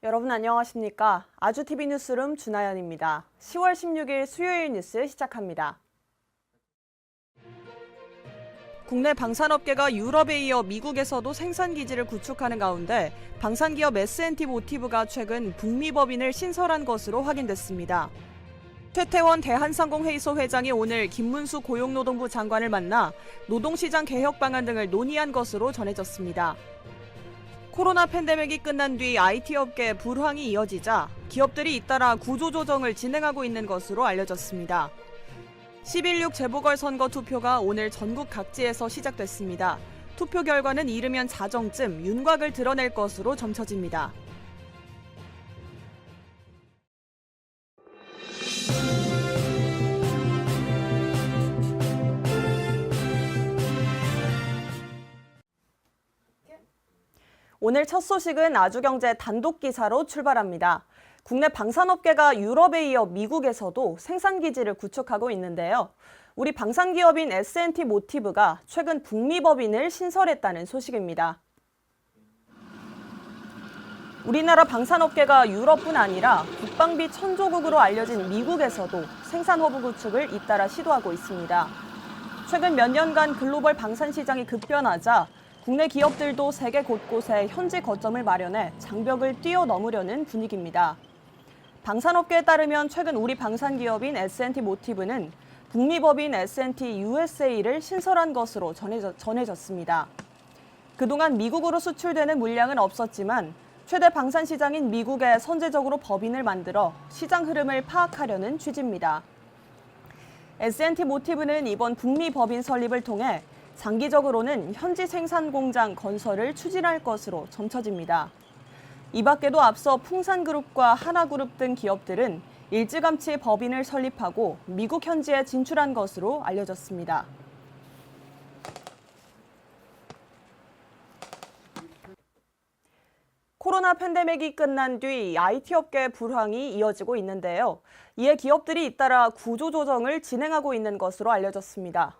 여러분 안녕하십니까? 아주TV 뉴스룸 준하연입니다. 10월 16일 수요일 뉴스 시작합니다. 국내 방산업계가 유럽에 이어 미국에서도 생산기지를 구축하는 가운데 방산기업 S&T 모티브가 최근 북미 법인을 신설한 것으로 확인됐습니다. 최태원 대한상공회의소 회장이 오늘 김문수 고용노동부 장관을 만나 노동시장 개혁 방안 등을 논의한 것으로 전해졌습니다. 코로나 팬데믹이 끝난 뒤 IT 업계의 불황이 이어지자 기업들이 잇따라 구조조정을 진행하고 있는 것으로 알려졌습니다. 11.6 재보궐선거 투표가 오늘 전국 각지에서 시작됐습니다. 투표 결과는 이르면 자정쯤 윤곽을 드러낼 것으로 점쳐집니다. 오늘 첫 소식은 아주경제 단독 기사로 출발합니다. 국내 방산업계가 유럽에 이어 미국에서도 생산기지를 구축하고 있는데요. 우리 방산기업인 S&T 모티브가 최근 북미 법인을 신설했다는 소식입니다. 우리나라 방산업계가 유럽뿐 아니라 국방비 천조국으로 알려진 미국에서도 생산허브 구축을 잇따라 시도하고 있습니다. 최근 몇 년간 글로벌 방산 시장이 급변하자 국내 기업들도 세계 곳곳에 현지 거점을 마련해 장벽을 뛰어넘으려는 분위기입니다. 방산업계에 따르면 최근 우리 방산기업인 S&T 모티브는 북미 법인 S&T USA를 신설한 것으로 전해졌습니다. 그동안 미국으로 수출되는 물량은 없었지만 최대 방산 시장인 미국에 선제적으로 법인을 만들어 시장 흐름을 파악하려는 취지입니다. S&T 모티브는 이번 북미 법인 설립을 통해 장기적으로는 현지 생산 공장 건설을 추진할 것으로 점쳐집니다. 이 밖에도 앞서 풍산그룹과 하나그룹 등 기업들은 일찌감치 법인을 설립하고 미국 현지에 진출한 것으로 알려졌습니다. 코로나 팬데믹이 끝난 뒤 IT 업계 불황이 이어지고 있는데요. 이에 기업들이 잇따라 구조조정을 진행하고 있는 것으로 알려졌습니다.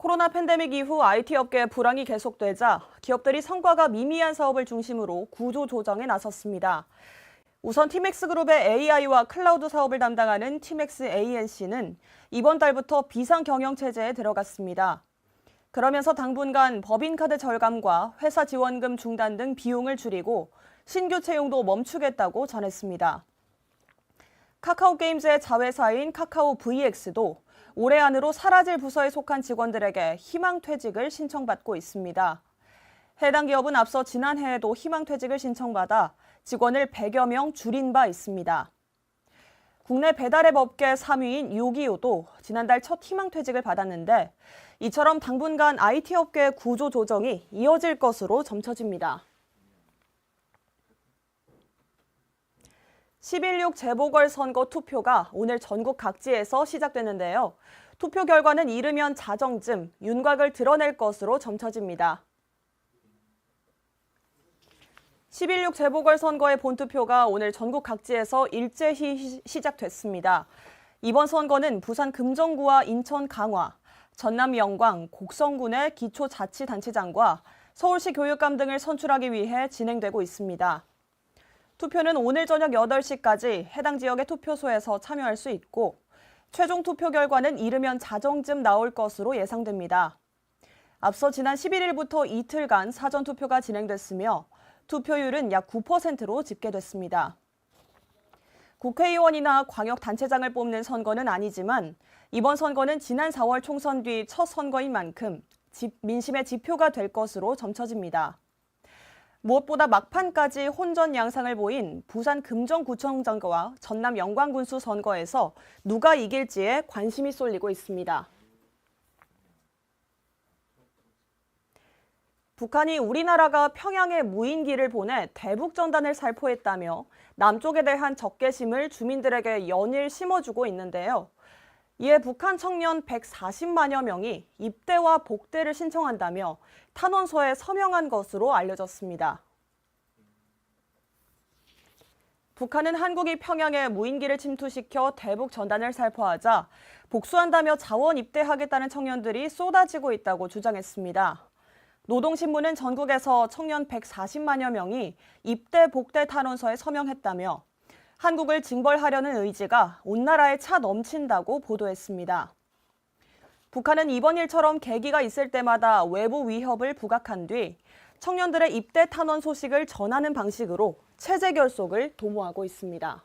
코로나 팬데믹 이후 IT 업계의 불황이 계속되자 기업들이 성과가 미미한 사업을 중심으로 구조 조정에 나섰습니다. 우선 티맥스그룹의 AI와 클라우드 사업을 담당하는 티맥스 ANC는 이번 달부터 비상경영체제에 들어갔습니다. 그러면서 당분간 법인카드 절감과 회사 지원금 중단 등 비용을 줄이고 신규 채용도 멈추겠다고 전했습니다. 카카오게임즈의 자회사인 카카오 VX도 올해 안으로 사라질 부서에 속한 직원들에게 희망퇴직을 신청받고 있습니다. 해당 기업은 앞서 지난해에도 희망퇴직을 신청받아 직원을 100여 명 줄인 바 있습니다. 국내 배달앱 업계 3위인 요기요도 지난달 첫 희망퇴직을 받았는데 이처럼 당분간 IT 업계의 구조 조정이 이어질 것으로 점쳐집니다. 11.6 재보궐선거 투표가 오늘 전국 각지에서 시작되는데요. 투표 결과는 이르면 자정쯤 윤곽을 드러낼 것으로 점쳐집니다. 11.6 재보궐선거의 본투표가 오늘 전국 각지에서 일제히 시작됐습니다. 이번 선거는 부산 금정구와 인천 강화, 전남 영광, 곡성군의 기초자치단체장과 서울시 교육감 등을 선출하기 위해 진행되고 있습니다. 투표는 오늘 저녁 8시까지 해당 지역의 투표소에서 참여할 수 있고 최종 투표 결과는 이르면 자정쯤 나올 것으로 예상됩니다. 앞서 지난 11일부터 이틀간 사전투표가 진행됐으며 투표율은 약 9%로 집계됐습니다. 국회의원이나 광역단체장을 뽑는 선거는 아니지만 이번 선거는 지난 4월 총선 뒤 첫 선거인 만큼 민심의 지표가 될 것으로 점쳐집니다. 무엇보다 막판까지 혼전 양상을 보인 부산 금정구청장과 전남 영광군수 선거에서 누가 이길지에 관심이 쏠리고 있습니다. 북한이 우리나라가 평양에 무인기를 보내 대북전단을 살포했다며 남쪽에 대한 적개심을 주민들에게 연일 심어주고 있는데요. 이에 북한 청년 140만여 명이 입대와 복대를 신청한다며 탄원서에 서명한 것으로 알려졌습니다. 북한은 한국이 평양에 무인기를 침투시켜 대북 전단을 살포하자 복수한다며 자원 입대하겠다는 청년들이 쏟아지고 있다고 주장했습니다. 노동신문은 전국에서 청년 140만여 명이 입대 복대 탄원서에 서명했다며 한국을 징벌하려는 의지가 온 나라에 차 넘친다고 보도했습니다. 북한은 이번 일처럼 계기가 있을 때마다 외부 위협을 부각한 뒤 청년들의 입대 탄원 소식을 전하는 방식으로 체제 결속을 도모하고 있습니다.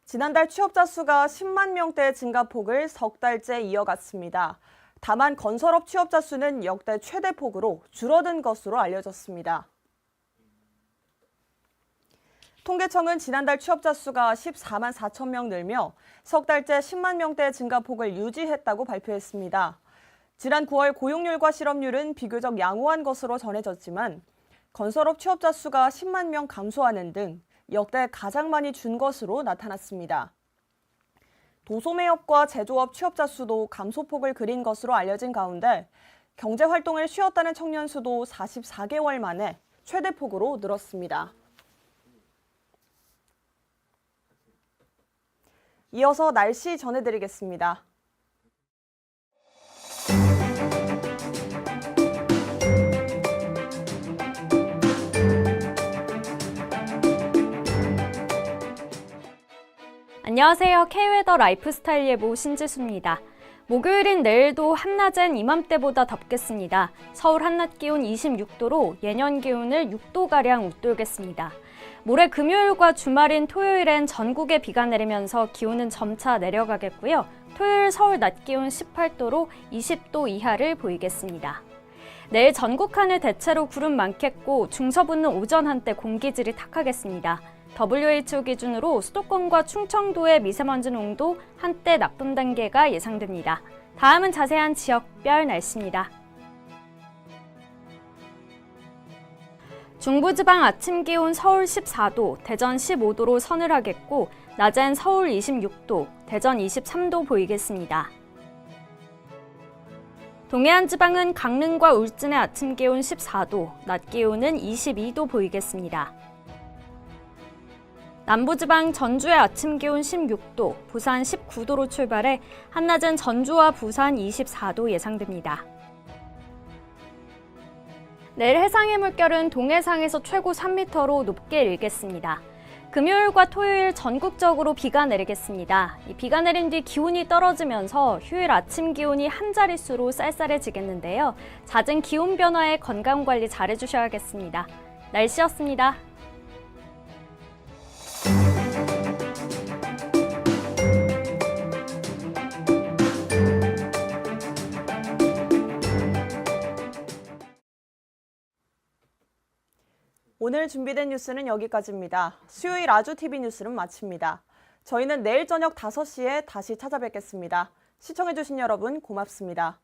지난달 취업자 수가 10만 명대 증가폭을 석 달째 이어갔습니다. 다만 건설업 취업자 수는 역대 최대폭으로 줄어든 것으로 알려졌습니다. 통계청은 지난달 취업자 수가 14만 4천 명 늘며 석 달째 10만 명대 증가폭을 유지했다고 발표했습니다. 지난 9월 고용률과 실업률은 비교적 양호한 것으로 전해졌지만 건설업 취업자 수가 10만 명 감소하는 등 역대 가장 많이 준 것으로 나타났습니다. 도소매업과 제조업 취업자 수도 감소폭을 그린 것으로 알려진 가운데 경제활동을 쉬었다는 청년 수도 44개월 만에 최대폭으로 늘었습니다. 이어서 날씨 전해드리겠습니다. 안녕하세요. K웨더 라이프스타일 예보 신지수입니다. 목요일인 내일도 한낮엔 이맘때보다 덥겠습니다. 서울 한낮 기온 26도로 예년 기온을 6도가량 웃돌겠습니다. 모레 금요일과 주말인 토요일엔 전국에 비가 내리면서 기온은 점차 내려가겠고요. 토요일 서울 낮 기온 18도로 20도 이하를 보이겠습니다. 내일 전국 하늘 대체로 구름 많겠고 중서부는 오전 한때 공기질이 탁하겠습니다. WHO 기준으로 수도권과 충청도의 미세먼지 농도 한때 나쁨 단계가 예상됩니다. 다음은 자세한 지역별 날씨입니다. 중부지방 아침 기온 서울 14도, 대전 15도로 서늘하겠고 낮엔 서울 26도, 대전 23도 보이겠습니다. 동해안 지방은 강릉과 울진의 아침 기온 14도, 낮 기온은 22도 보이겠습니다. 남부지방 전주의 아침 기온 16도, 부산 19도로 출발해 한낮은 전주와 부산 24도 예상됩니다. 내일 해상의 물결은 동해상에서 최고 3m로 높게 일겠습니다. 금요일과 토요일 전국적으로 비가 내리겠습니다. 이 비가 내린 뒤 기온이 떨어지면서 휴일 아침 기온이 한 자릿수로 쌀쌀해지겠는데요. 잦은 기온 변화에 건강관리 잘해주셔야겠습니다. 날씨였습니다. 오늘 준비된 뉴스는 여기까지입니다. 수요일 아주TV 뉴스는 마칩니다. 저희는 내일 저녁 5시에 다시 찾아뵙겠습니다. 시청해주신 여러분 고맙습니다.